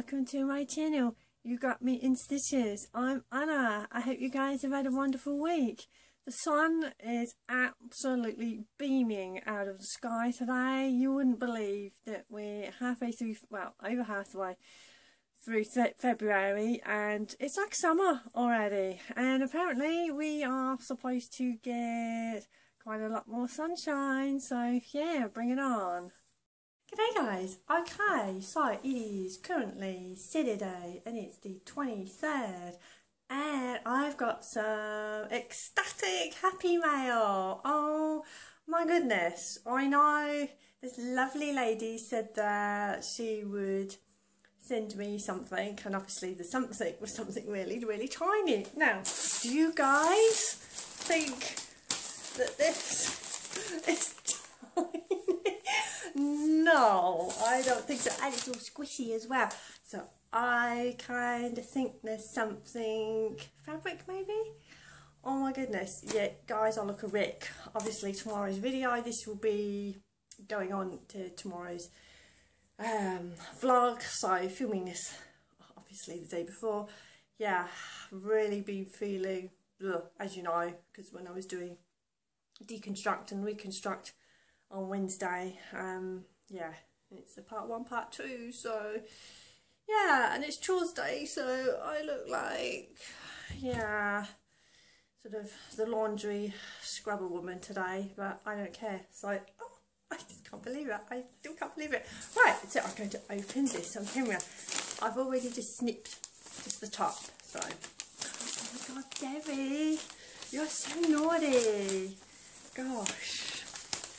welcome to my channel. You got me in stitches. I'm Anna. I hope you guys have had a wonderful week. The sun is absolutely beaming out of the sky today. You wouldn't believe that we're halfway through, well, over halfway through February, and it's like summer already. And apparently we are supposed to get quite a lot more sunshine, so yeah, bring it on. G'day guys, okay, so it is currently Saturday and it's the 23rd and I've got some ecstatic happy mail. Oh my goodness, I know this lovely lady said that she would send me something, and obviously the something was something really tiny. Now, do you guys think that this is tiny? No, I don't think so, and it's all squishy as well. So I kind of think there's something fabric maybe. Oh my goodness, yeah guys, I look a wreck. Obviously tomorrow's video, this will be going on to tomorrow's vlog, so filming this obviously the day before. Yeah, really been feeling, as you know, because when I was doing deconstruct and reconstruct on Wednesday, yeah, it's a part 1 part 2, so yeah, and it's chores day, so I look like, yeah, sort of the laundry scrubber woman today, but I don't care. So oh, I just can't believe it. I still can't believe it. Right, so I'm going to open this on camera. I've already just snipped just the top, so oh my god, Debbie, you're so naughty. Gosh.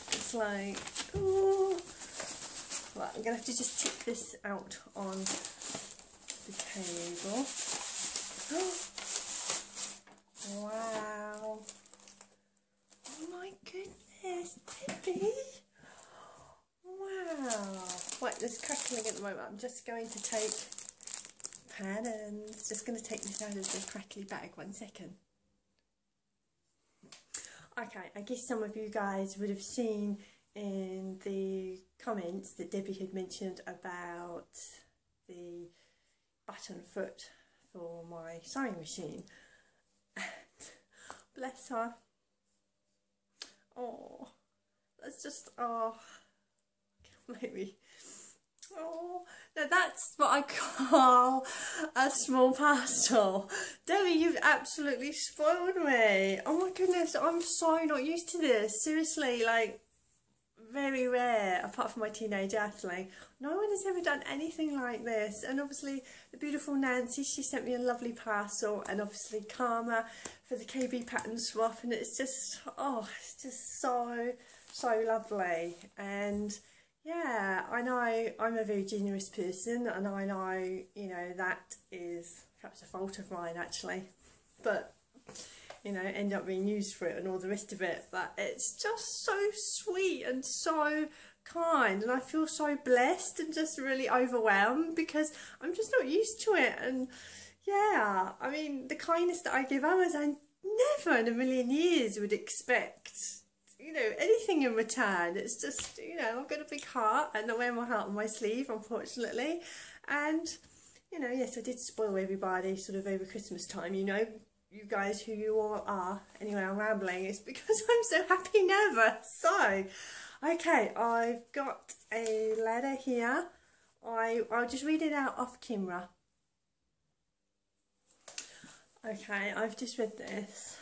It's like, ooh. Right, I'm going to have to just tip this out on the table. Wow. Oh my goodness, Debbie. Wow. Right, there's crackling at the moment. I'm just going to take patterns. Just going to take this out of the crackly bag. 1 second. Okay, I guess some of you guys would have seen in the comments that Debbie had mentioned about the button foot for my sewing machine. Bless her. Oh, that's just, oh, maybe. Oh, now that's what I call a small parcel. Debbie, you've absolutely spoiled me. Oh my goodness, I'm so not used to this. Seriously, like, very rare, apart from my teenage Athling. No one has ever done anything like this. And obviously the beautiful Nancy, she sent me a lovely parcel, and obviously Karma for the KB pattern swap, and it's just, oh, it's just so lovely. And yeah, I know I'm a very generous person, and I know, you know, that is perhaps a fault of mine actually, but you know, end up being used for it and all the rest of it. But it's just so sweet and so kind, and I feel so blessed and just really overwhelmed because I'm just not used to it. And yeah, I mean, the kindness that I give others, I never in a million years would expect, you know, anything in return. It's just, you know, I've got a big heart and I wear my heart on my sleeve, unfortunately. And, you know, yes, I did spoil everybody sort of over Christmas time, you know, you guys who you all are. Anyway, I'm rambling. It's because I'm so happy nervous. So, okay, I've got a letter here. I'll just read it out off camera. Okay, I've just read this.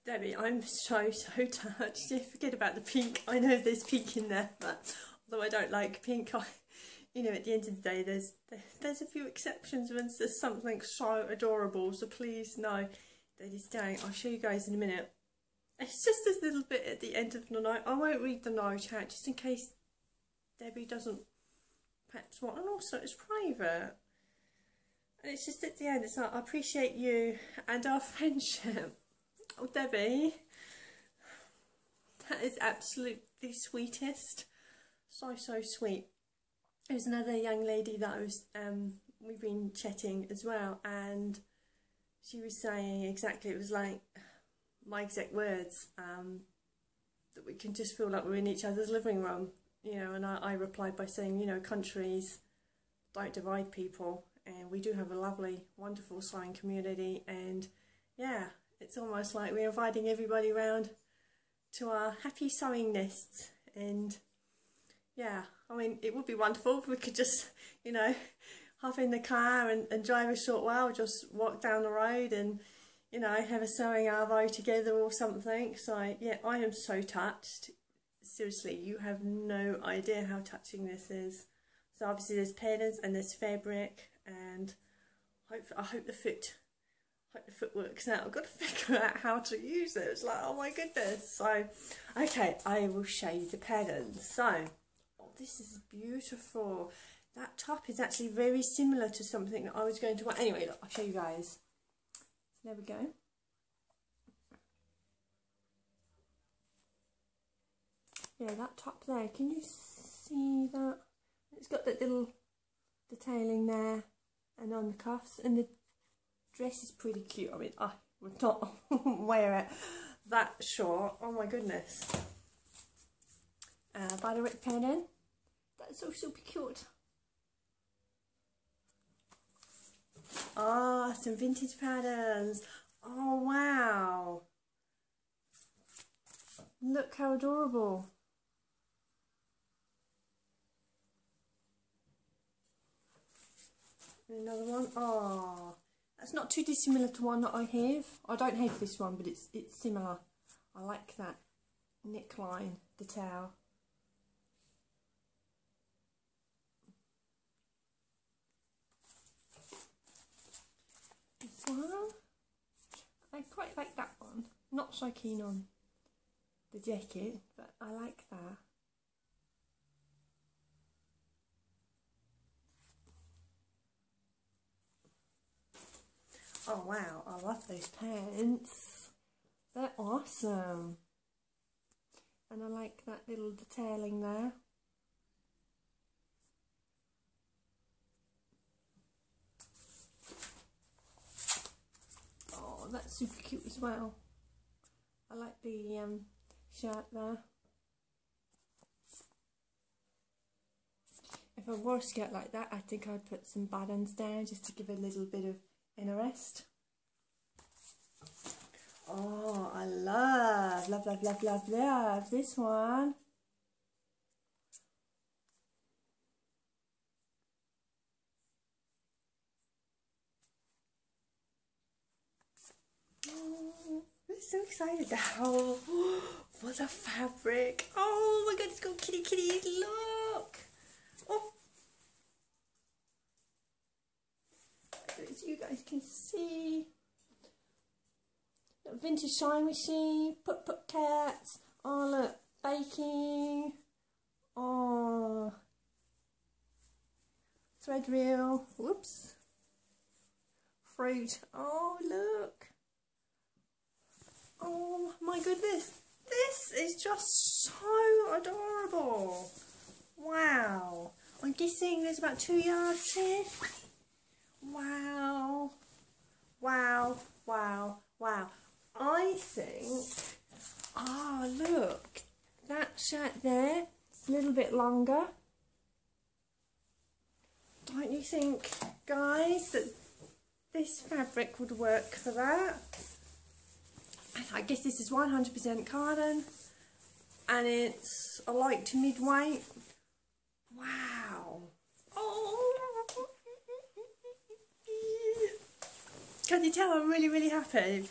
Debbie, I'm so touched. Forget about the pink. I know there's pink in there, but although I don't like pink, you know, at the end of the day, there's a few exceptions when there's something so adorable. So please know that it's down. I'll show you guys in a minute. It's just this little bit at the end of the note. I won't read the note out just in case Debbie doesn't perhaps want. And also, it's private. And it's just at the end. It's like, I appreciate you and our friendship. Oh, Debbie, that is absolutely the sweetest. So sweet. There's another young lady that I was, we've been chatting as well, and she was saying exactly, it was like my exact words, that we can just feel like we're in each other's living room, you know, and I replied by saying, you know, countries don't divide people, and we do have a lovely, wonderful sewing community, and yeah, it's almost like we're inviting everybody around to our happy sewing nests. And yeah, I mean, it would be wonderful if we could just, you know, hop in the car and drive a short while, just walk down the road and, you know, have a sewing arvo together or something. So yeah, I am so touched. Seriously, you have no idea how touching this is. So obviously there's patterns and there's fabric, and I hope the foot works out. I've got to figure out how to use it. It's like, oh my goodness. So okay, I will show you the patterns. So oh, this is beautiful. That top is actually very similar to something that I was going to want. Anyway, look, I'll show you guys. There we go. Yeah, that top there, can you see that? It's got that little detailing there and on the cuffs, and the dress is pretty cute. I mean, I would not wear it that short. Oh my goodness. By the Rick pattern. That's so super cute. Ah, some vintage patterns. Oh wow. Look how adorable. Another one. Oh, that's not too dissimilar to one that I have. I don't have this one, but it's similar. I like that neckline detail. This one, I quite like that one. Not so keen on the jacket, but I like that. Oh wow, I love those pants. They're awesome. And I like that little detailing there. Oh, that's super cute as well. I like the shirt there. If I wore a skirt like that, I think I'd put some buttons down just to give a little bit of interest. Oh, I love this one. Oh, I'm so excited now for the fabric. Oh my god, it's got kitties, look. Oh, as you guys can see, vintage sewing machine, put cats. Oh look, baking. Oh, thread reel. Whoops. Fruit. Oh look. Oh my goodness. This is just so adorable. Wow. I'm guessing there's about 2 yards here. Wow. Wow. Wow. Wow. I think, oh look, that shirt there, it's a little bit longer. Don't you think, guys, that this fabric would work for that? I guess this is 100% cotton, and it's a light to mid-weight. Wow. Oh. Can you tell I'm really happy?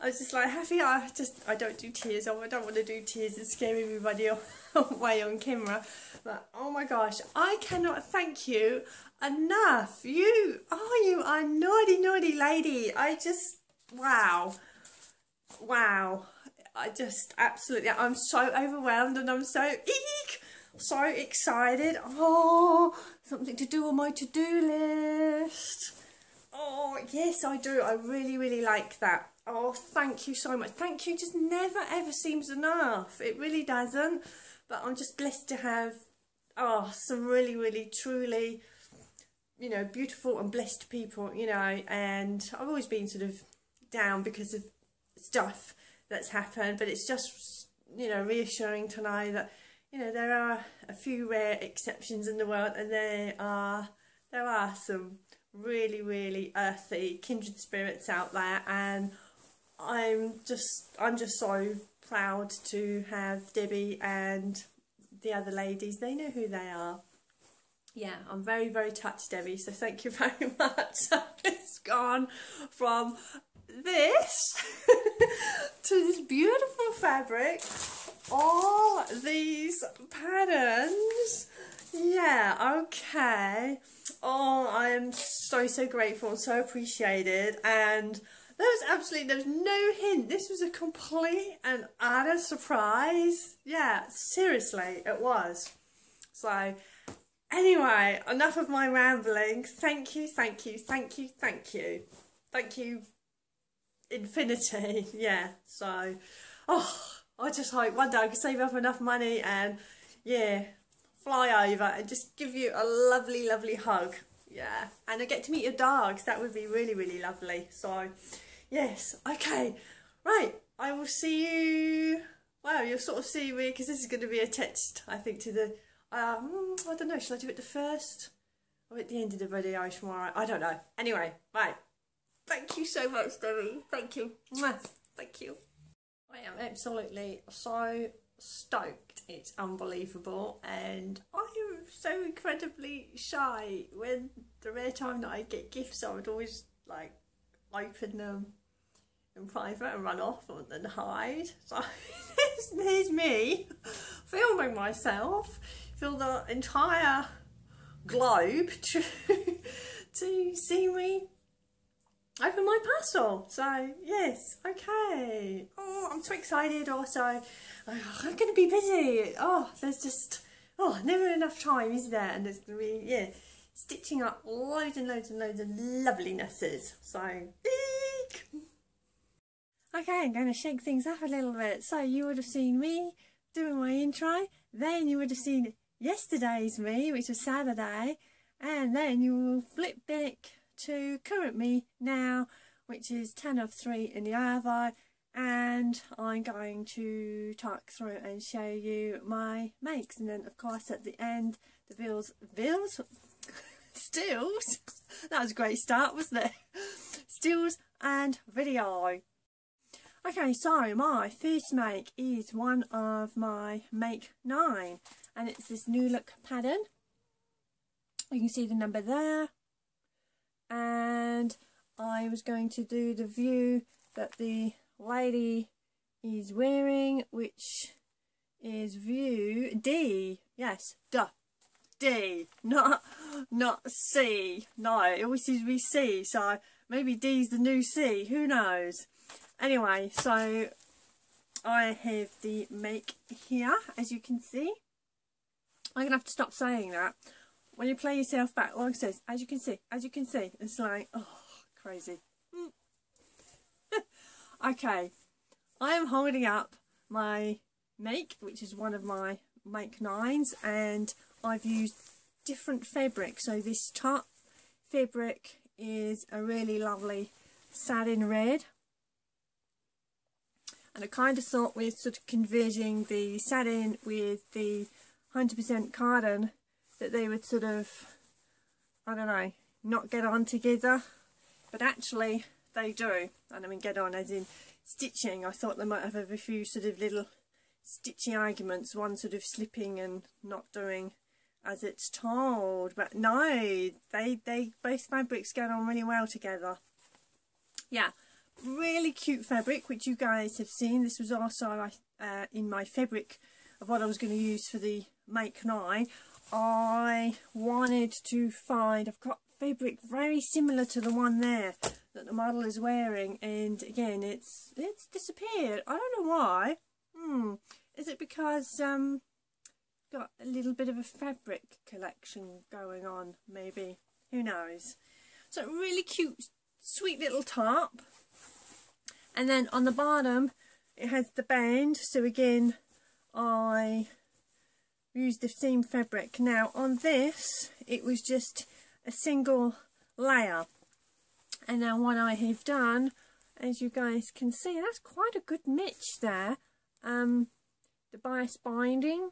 I was just like happy. I don't do tears. I don't want to do tears and scare everybody away on camera. But oh my gosh, I cannot thank you enough. You are naughty lady. I just, wow. I just absolutely, I'm so overwhelmed, and I'm so excited. Oh, something to do on my to-do list. Oh yes, I do. I really like that. Oh, thank you so much. Thank you just never ever seems enough. It really doesn't. But I'm just blessed to have some really truly, you know, beautiful and blessed people, you know. And I've always been sort of down because of stuff that's happened, but it's just, you know, reassuring to know that, you know, there are a few rare exceptions in the world, and there are some really, really earthy kindred spirits out there, and I'm just so proud to have Debbie and the other ladies. They know who they are. Yeah, I'm very, very touched, Debbie, so thank you very much. It's gone from this to this beautiful fabric, all these patterns. Yeah, okay. Oh, I am so, so grateful and so appreciated, and there's no hint. This was a complete and utter surprise. Yeah, seriously, it was. So anyway, enough of my rambling. Thank you, thank you, thank you, thank you. Thank you, infinity. Yeah, so, oh, I just hope one day I can save up enough money and, yeah, fly over and just give you a lovely, lovely hug. Yeah, and I get to meet your dogs. That would be really, really lovely. So, yes, okay, right, I will see you. Well, you'll sort of see me, because this is going to be a text, I think, to the, I don't know, shall I do it the first or at the end of the video tomorrow? I don't know. Anyway, right, thank you so much, Debbie. Thank you. Mwah. Thank you. I am absolutely so stoked. It's unbelievable, and I'm so incredibly shy. When the rare time that I get gifts, I would always like open them in private and run off and hide. So here's me filming myself, fill the entire globe to see me open my parcel. So yes, okay. Oh, I'm so excited. Also, I'm going to be busy. Oh, there's just never enough time, is there? And there's going to be stitching up loads and loads and loads of lovelinesses. So eek. Okay, I'm going to shake things up a little bit. So you would have seen me doing my intro, then you would have seen yesterday's me, which was Saturday, and then you will flip back to current me now, which is 10 of 3 in the other, and I'm going to talk through and show you my makes, and then of course at the end the stills. That was a great start, wasn't it? Stills and video. Okay, so my first make is one of my make 9, and it's this new look pattern. You can see the number there, and I was going to do the view that the lady is wearing, which is view D. Yes, duh, D, not C. No, it always seems to be C, so maybe D's the new C, who knows. Anyway, so I have the make here, as you can see. I'm going to have to stop saying that. When you play yourself back, like it says, as you can see, it's like, oh, crazy. Okay, I am holding up my make, which is one of my make 9s, and I've used different fabric. So this top fabric is a really lovely satin red. And I kind of thought with sort of converging the satin with the 100% cotton that they would sort of, I don't know, not get on together. But actually they do. And I mean get on as in stitching. I thought they might have a few sort of little stitching arguments. One sort of slipping and not doing as it's told. But no, they both fabrics get on really well together. Yeah. Really cute fabric, which you guys have seen. This was also in my fabric of what I was going to use for the make 9. I wanted to find, I've got fabric very similar to the one there that the model is wearing, and again it's disappeared. I don't know why. Is it because got a little bit of a fabric collection going on, maybe, who knows. So really cute, sweet little top. And then on the bottom it has the band, so again I used the same fabric. Now on this it was just a single layer, and now what I have done, as you guys can see, that's quite a good match there. The bias binding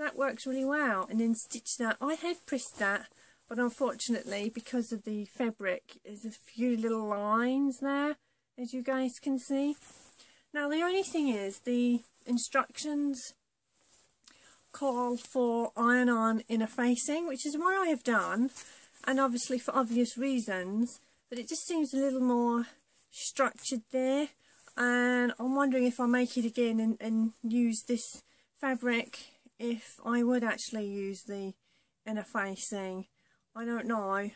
that works really well. And then stitch that. I have pressed that, but unfortunately because of the fabric there's a few little lines there, as you guys can see. Now the only thing is the instructions call for iron-on inner facing, which is what I have done, and obviously for obvious reasons, but it just seems a little more structured there, and I'm wondering if I make it again and use this fabric, if I would actually use the inner facing. I don't know,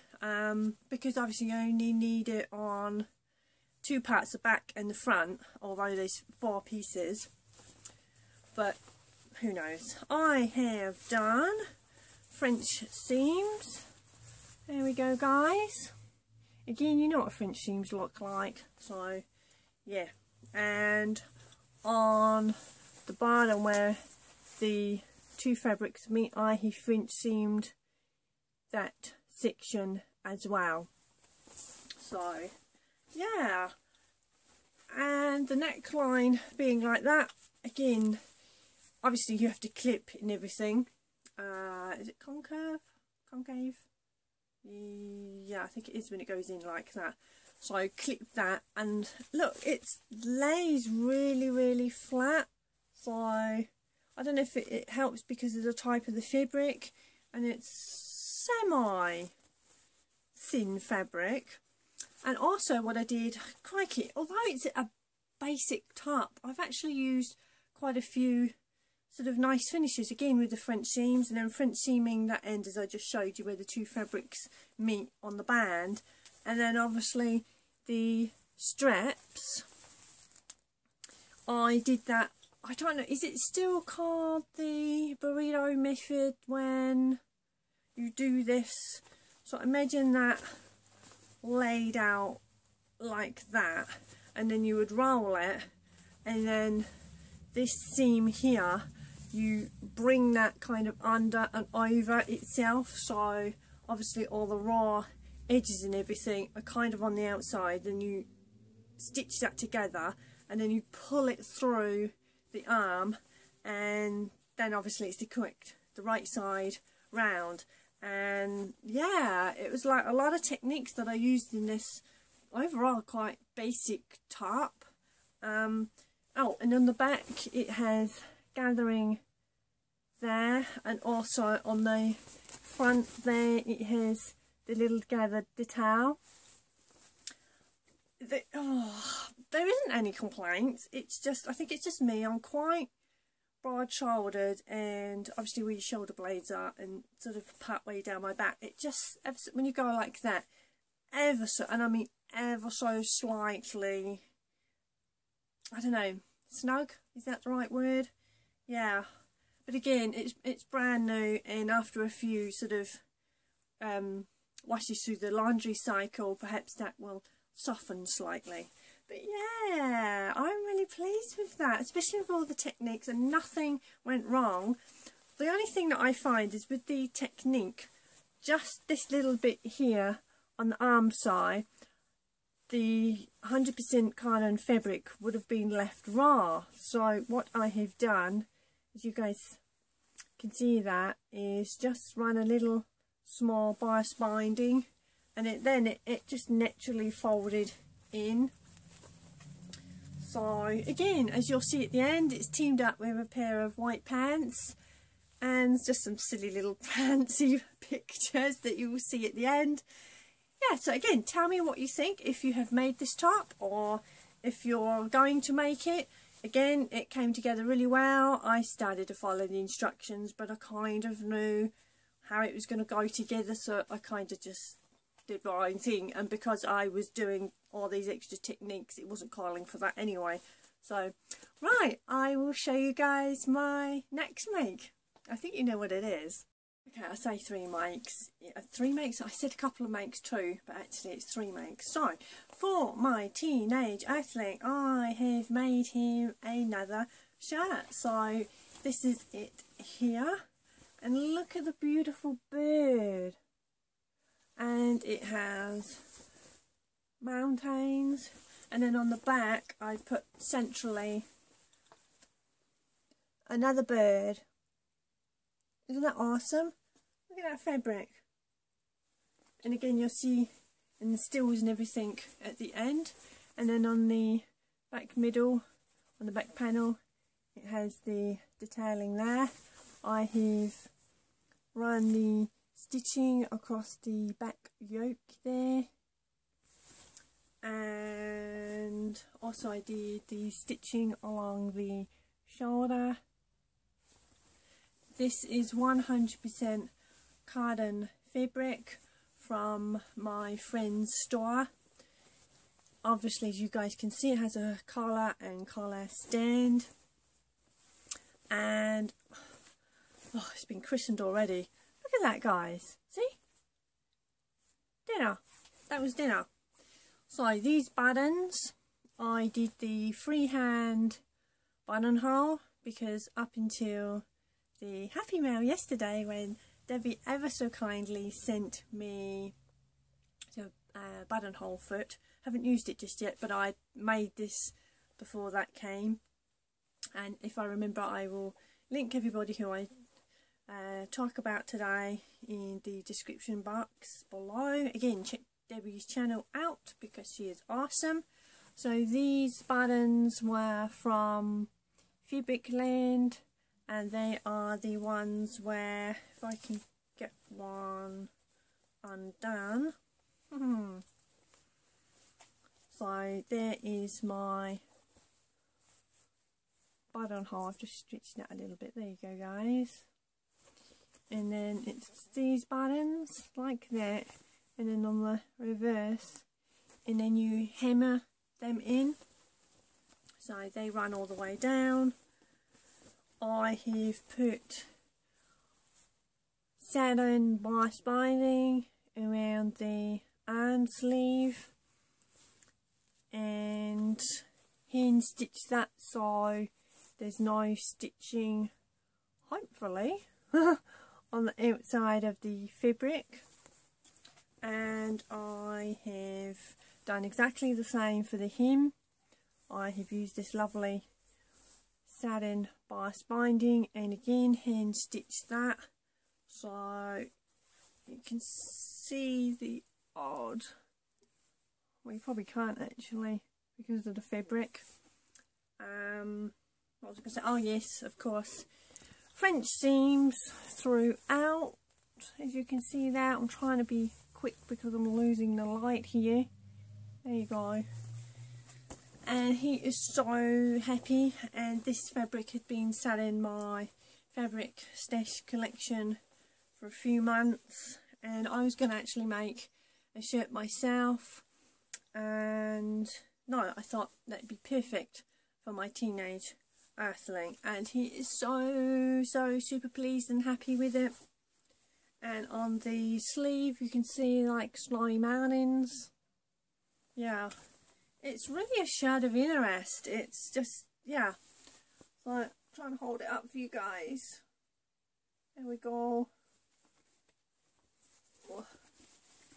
because obviously you only need it on 2 parts, the back and the front, although there's 4 pieces, but who knows. I have done French seams. There we go, guys. Again, you know what French seams look like, so yeah. And on the bottom where the 2 fabrics meet, I have French seamed that section as well. So yeah, and the neckline being like that, again, obviously you have to clip and everything. Is it concave? Yeah, I think it is when it goes in like that. So I clip that, and look, it lays really flat. So I don't know if it helps because of the type of the fabric, and it's semi thin fabric. And also what I did, crikey, although it's a basic top, I've actually used quite a few sort of nice finishes, again with the French seams, and then French seaming that end as I just showed you, where the 2 fabrics meet on the band. And then obviously the straps, I did that, I don't know, is it still called the burrito method when you do this? So imagine that laid out like that, and then you would roll it, and then this seam here, you bring that kind of under and over itself, so obviously all the raw edges and everything are kind of on the outside, and you stitch that together, and then you pull it through the arm, and then obviously it's the right side round. And yeah, it was like a lot of techniques that I used in this overall quite basic top. Oh, and on the back it has gathering there, and also on the front there it has the little gathered detail. There isn't any complaints. It's just, I think it's just me, I'm quite broad shouldered, and obviously where your shoulder blades are and sort of part way down my back, it just, when you go like that, ever so, and I mean ever so slightly, I don't know, snug, is that the right word? Yeah, but again, it's brand new, and after a few sort of washes through the laundry cycle, perhaps that will soften slightly. But yeah, I'm really pleased with that, especially with all the techniques, and nothing went wrong. The only thing that I find is with the technique, just this little bit here on the arm side, the 100% cotton fabric would have been left raw. So what I have done, as you guys can see, that is just run a little small bias binding, and it just naturally folded in. So again, as you'll see at the end, it's teamed up with a pair of white pants, and just some silly little fancy pictures that you will see at the end. Yeah, so again, tell me what you think if you have made this top, or if you're going to make it. Again, it came together really well. I started to follow the instructions, but I kind of knew how it was going to go together, so I kind of just did my own thing. And because I was doing all these extra techniques, it wasn't calling for that anyway. So right, I will show you guys my next make. I think you know what it is. Okay, I say 3 makes. 3 makes, I said a couple of makes too, but actually it's 3 makes. So for my teenage athlete, I have made him another shirt. So this is it here, and look at the beautiful bird. And it has mountains, and then on the back I put centrally another bird Isn't that awesome? Look at that fabric. And again, you'll see in the stills and everything at the end. And then on the back middle, on the back panel, it has the detailing there. I have run the stitching across the back yoke there. And also I did the stitching along the shoulder. This is 100% cotton fabric from my friend's store. Obviously, as you guys can see, it has a collar and collar stand. And oh, it's been christened already. Look at that, guys. See? Dinner. That was dinner. So these buttons, I did the freehand buttonhole because up until the Happy Mail yesterday, when Debbie ever so kindly sent me the buttonhole foot, haven't used it just yet, but I made this before that came. And if I remember, I will link everybody who I talk about today in the description box below. Again, check Debbie's channel out because she is awesome. So these buttons were from Fabricland, and they are the ones where, if I can get one undone. So there is my buttonhole. I've just stretched it a little bit. There you go, guys. And then it's these buttons like that, and then on the reverse, and then you hammer them in, so they run all the way down. I have put satin bias binding around the arm sleeve and hand stitch that so there's no stitching, hopefully, on the outside of the fabric. And I have done exactly the same for the hem. I have used this lovely satin bias binding and again hand stitched that, so you can see the odd, well, you probably can't actually because of the fabric. What was I going to say? Oh yes, of course, French seams throughout, as you can see that. I'm trying to be quick because I'm losing the light here. There you go. And he is so happy, and this fabric had been sat in my fabric stash collection for a few months, and I was going to actually make a shirt myself, and no, I thought that'd be perfect for my teenage earthling, and he is so super pleased and happy with it. And on the sleeve you can see like snowy mountains. Yeah, it's really a shirt of interest. It's just, yeah. So I'm trying to hold it up for you guys. There we go.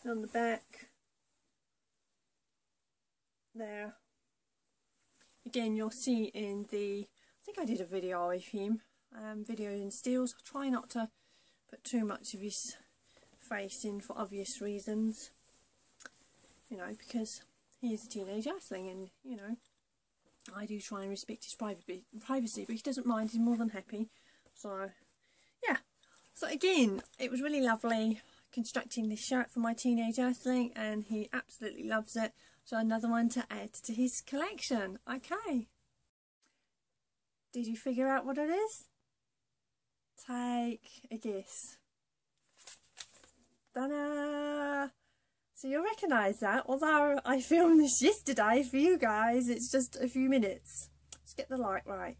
And on the back there, again you'll see in the, I think I did a video of him, video in stills. I'll try not to put too much of his face in for obvious reasons, you know, because he is a teenage earthling, and you know, I do try and respect his privacy, but he doesn't mind. He's more than happy. So yeah, so again, it was really lovely constructing this shirt for my teenage earthling, and he absolutely loves it. So another one to add to his collection. Okay, did you figure out what it is? Take a guess. Ta-da! So you'll recognise that, although I filmed this yesterday for you guys, it's just a few minutes. Let's get the light right.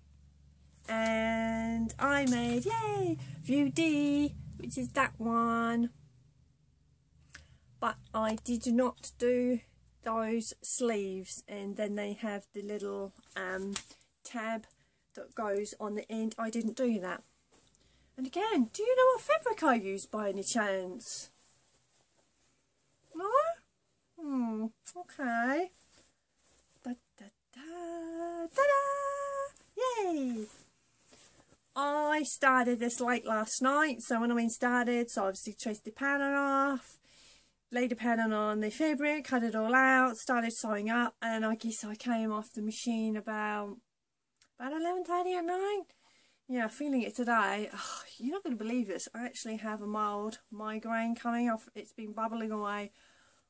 And I made, yay, View D, which is that one. But I did not do those sleeves, and then they have the little tab that goes on the end. I didn't do that. And again, do you know what fabric I used by any chance? No? Okay. Da da da da da! Yay! I started this late last night, so when I mean started, so obviously traced the pattern off, laid the pattern on the fabric, cut it all out, started sewing up, and I guess I came off the machine about 11:30 at night. Yeah, feeling it today. Oh, you're not going to believe this. I actually have a mild migraine coming off. It's been bubbling away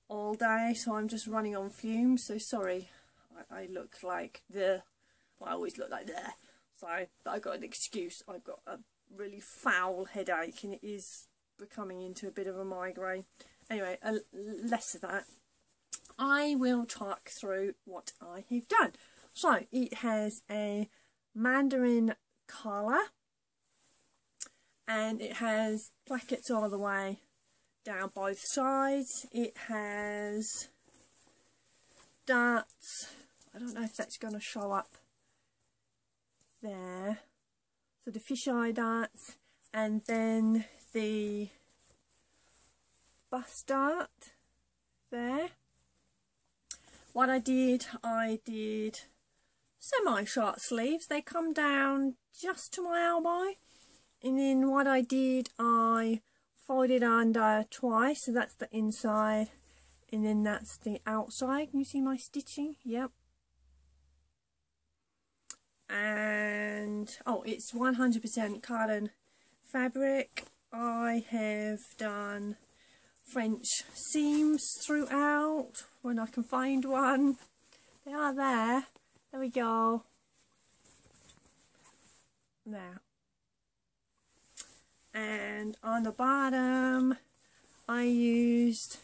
all day, so I'm just running on fumes. So sorry, I look like I always look like there. So I got an excuse. I've got a really foul headache, and it is becoming into a bit of a migraine. Anyway, less of that. I will talk through what I have done. So it has a mandarin collar, and it has plackets all the way down both sides. It has darts. I don't know if that's going to show up there. So the fisheye darts, and then the bust dart there. What I did semi-short sleeves. They come down just to my elbow, and then what I did, I folded under twice, so that's the inside, and then that's the outside. Can you see my stitching? Yep. And oh, it's 100% cotton fabric. I have done French seams throughout when I can find one. They are there. There we go. There. And on the bottom I used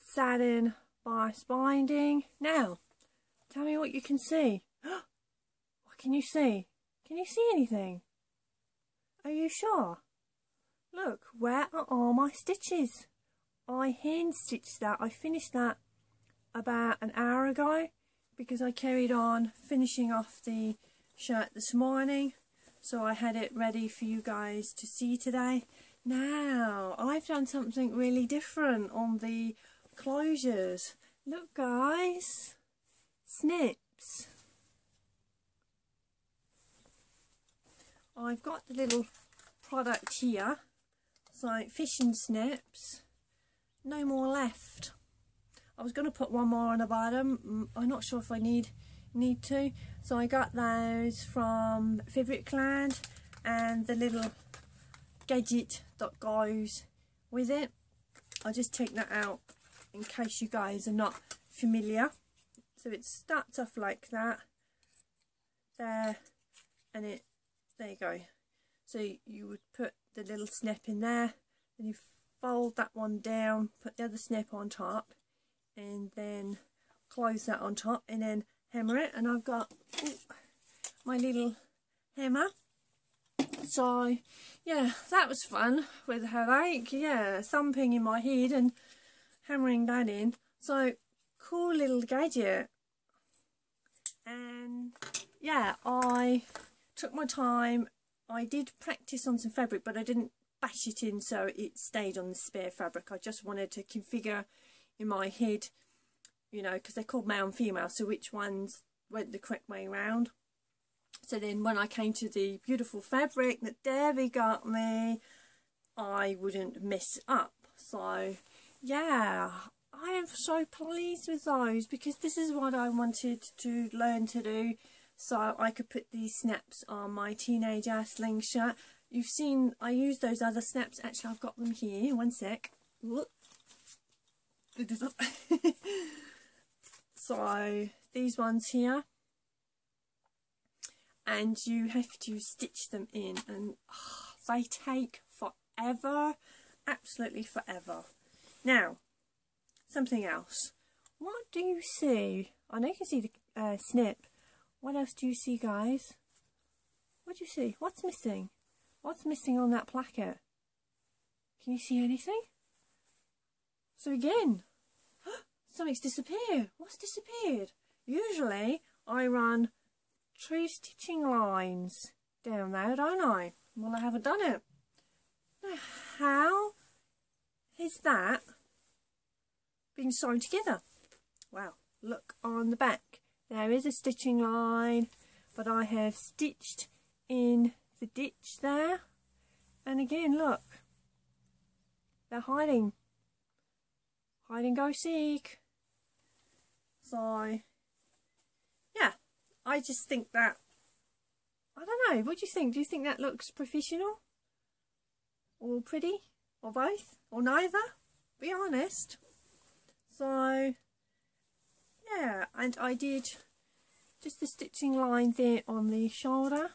satin bias binding. Now, tell me what you can see. What can you see? Can you see anything? Are you sure? Look, where are all my stitches? I hand stitched that. I finished that about an hour ago because I carried on finishing off the shirt this morning, so I had it ready for you guys to see today. Now, I've done something really different on the closures. Look guys, snips. I've got the little product here. It's like fishing snips. No more left. I was going to put one more on the bottom. I'm not sure if I need to. So I got those from Fabricland, and the little gadget that goes with it. I'll just take that out in case you guys are not familiar. So it starts off like that. There. And there you go. So you would put the little snip in there, then you fold that one down, put the other snip on top, and then close that on top, and then hammer it. And I've got my little hammer. So yeah, that was fun with a headache. Yeah, thumping in my head and hammering that in. So cool little gadget. And yeah, I took my time. I did practice on some fabric, but I didn't bash it in so it stayed on the spare fabric. I just wanted to configure in my head, you know, because they're called male and female, so which ones went the correct way around. So then when I came to the beautiful fabric that Debbie got me, I wouldn't mess it up. So yeah, I am so pleased with those, because this is what I wanted to learn to do, so I could put these snaps on my teenager slingshot. You've seen I use those other snaps. Actually, I've got them here. One sec. So these ones here, and you have to stitch them in, and they take forever, absolutely forever. Now, something else. What do you see? I know you can see the snip. What else do you see, guys? What do you see? What's missing? What's missing on that placket? Can you see anything? So again, something's disappeared. What's disappeared? Usually I run 2 stitching lines down there, don't I? Well, I haven't done it. Now, how is that been sewn together? Well, look on the back. There is a stitching line, but I have stitched in the ditch there. And again, look, they're hiding. Hide and go seek. So, yeah, I just think that, I don't know, what do you think? Do you think that looks professional? Or pretty? Or both? Or neither? Be honest. So, yeah, and I did just the stitching line there on the shoulder.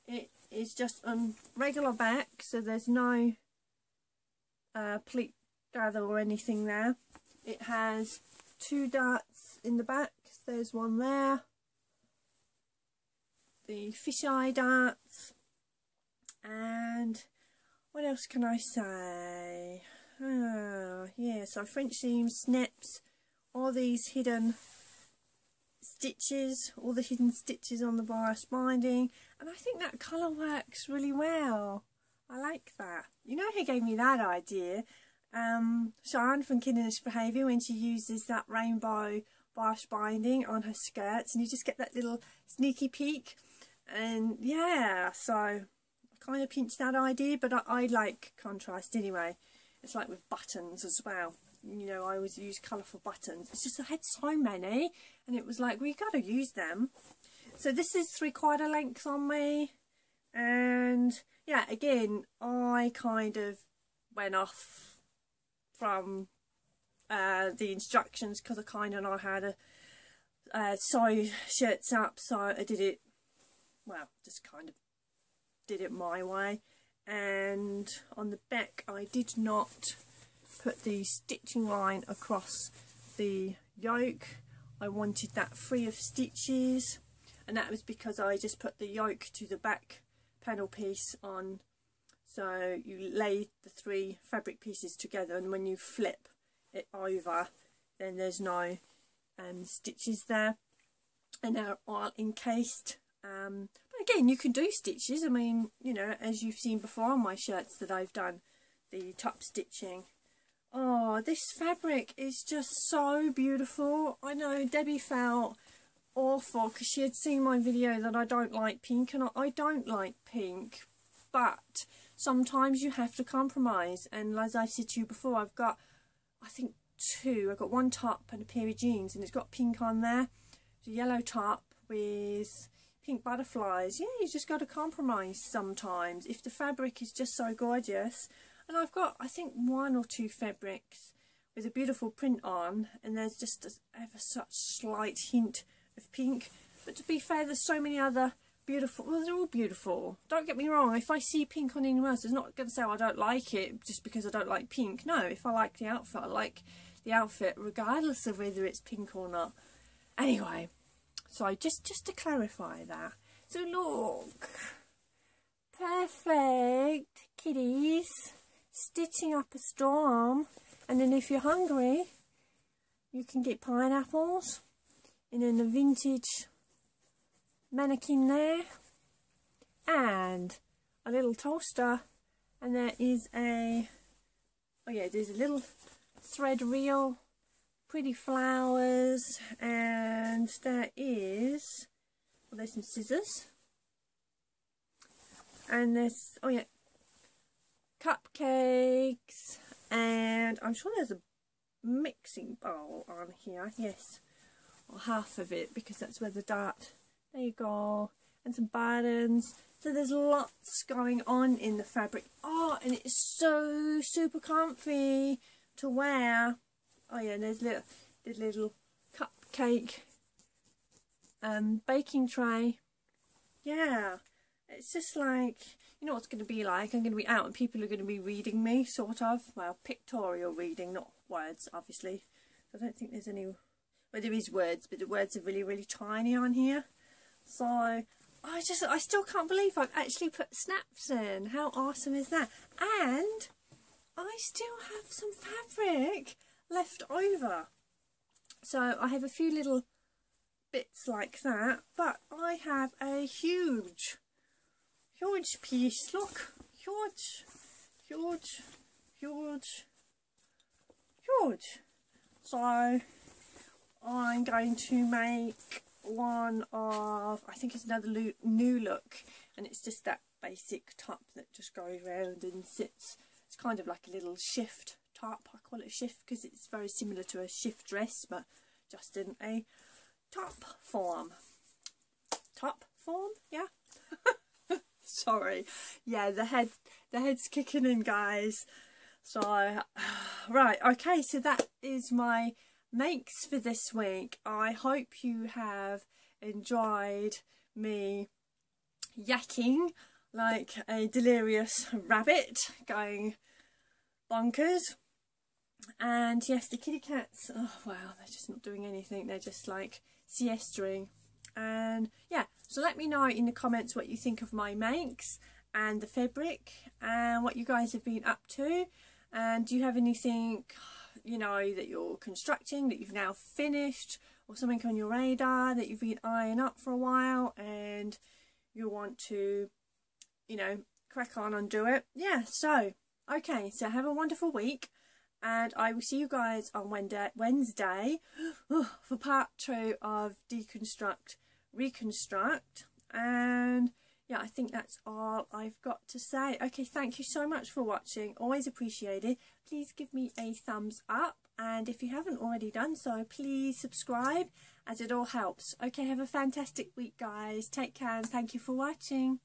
It is just on regular back, so there's no pleat gather or anything there. It has 2 darts in the back. There's one there. The fisheye darts. And what else can I say? Yeah, so French seam, snaps, all these hidden stitches, all the hidden stitches on the bias binding, and I think that colour works really well. I like that. You know who gave me that idea? Sharon from Kinnish Behaviour, when she uses that rainbow bias binding on her skirts, and you just get that little sneaky peek. And yeah, so I kind of pinched that idea, but I like contrast anyway. It's like with buttons as well. You know, I always use colourful buttons. It's just I had so many, and it was like, we got to use them. So this is 3/4 length on me, and yeah, again, I kind of went off from the instructions because I kind of know how to sew shirts up, so I did it, well, just kind of did it my way. And on the back I did not put the stitching line across the yoke. I wanted that free of stitches, and that was because I just put the yoke to the back panel piece on, so you lay the 3 fabric pieces together, and when you flip it over then there's no stitches there, and they're all encased. But again, you can do stitches. I mean, you know, as you've seen before on my shirts that I've done the top stitching. Oh, this fabric is just so beautiful. I know Debbie felt awful because she had seen my video that I don't like pink, and I don't like pink, but sometimes you have to compromise. And as I said to you before, I've got, I think 2. I've got 1 top and a pair of jeans, and it's got pink on there. It's a yellow top with pink butterflies. Yeah, you just got to compromise sometimes if the fabric is just so gorgeous. And I've got, I think, 1 or 2 fabrics with a beautiful print on, and there's just ever such slight hint of pink. But to be fair, there's so many other beautiful, well, they're all beautiful, don't get me wrong. If I see pink on anyone else, it's not going to say I don't like it just because I don't like pink. No, if I like the outfit, I like the outfit regardless of whether it's pink or not. Anyway, so just to clarify that. So look, perfect kitties stitching up a storm. And then if you're hungry, you can get pineapples in a vintage mannequin there, and a little toaster, and there is a, oh yeah, there's a little thread reel, pretty flowers, and there is, well, there's some scissors, and there's, oh yeah, cupcakes, and I'm sure there's a mixing bowl on here, yes, or half of it, because that's where the dart, there you go, and some buttons. So there's lots going on in the fabric. Oh, and it's so super comfy to wear. Oh yeah, and there's little cupcake baking tray. Yeah, it's just like, you know what it's going to be like. I'm going to be out and people are going to be reading me, sort of. Well, pictorial reading, not words, obviously. I don't think there's any, well, there is words, but the words are really, really tiny on here. So I still can't believe I've actually put snaps in. How awesome is that? And I still have some fabric left over. So I have a few little bits like that, but I have a huge piece. Look, huge. So I'm going to make one of, I think it's another new look, and it's just that basic top that just goes round and sits. It's kind of like a little shift top. I call it a shift because it's very similar to a shift dress, but just in a top form. Top form, yeah. Sorry, yeah, the head's kicking in, guys. So right, okay, so that is my makes for this week. I hope you have enjoyed me yakking like a delirious rabbit, going bonkers. And yes, the kitty cats, oh wow, they're just not doing anything, they're just like siestering. And yeah, so let me know in the comments what you think of my makes and the fabric and what you guys have been up to. And do you have anything, you know, that you're constructing that you've now finished, or something on your radar that you've been eyeing up for a while and you want to, you know, crack on and do it? Yeah, so okay, so have a wonderful week, and I will see you guys on Wednesday for part 2 of Deconstruct Reconstruct. And yeah, I think that's all I've got to say. Okay, thank you so much for watching, always appreciated. Please give me a thumbs up, and if you haven't already done so, please subscribe, as it all helps. Okay, have a fantastic week, guys. Take care, and thank you for watching.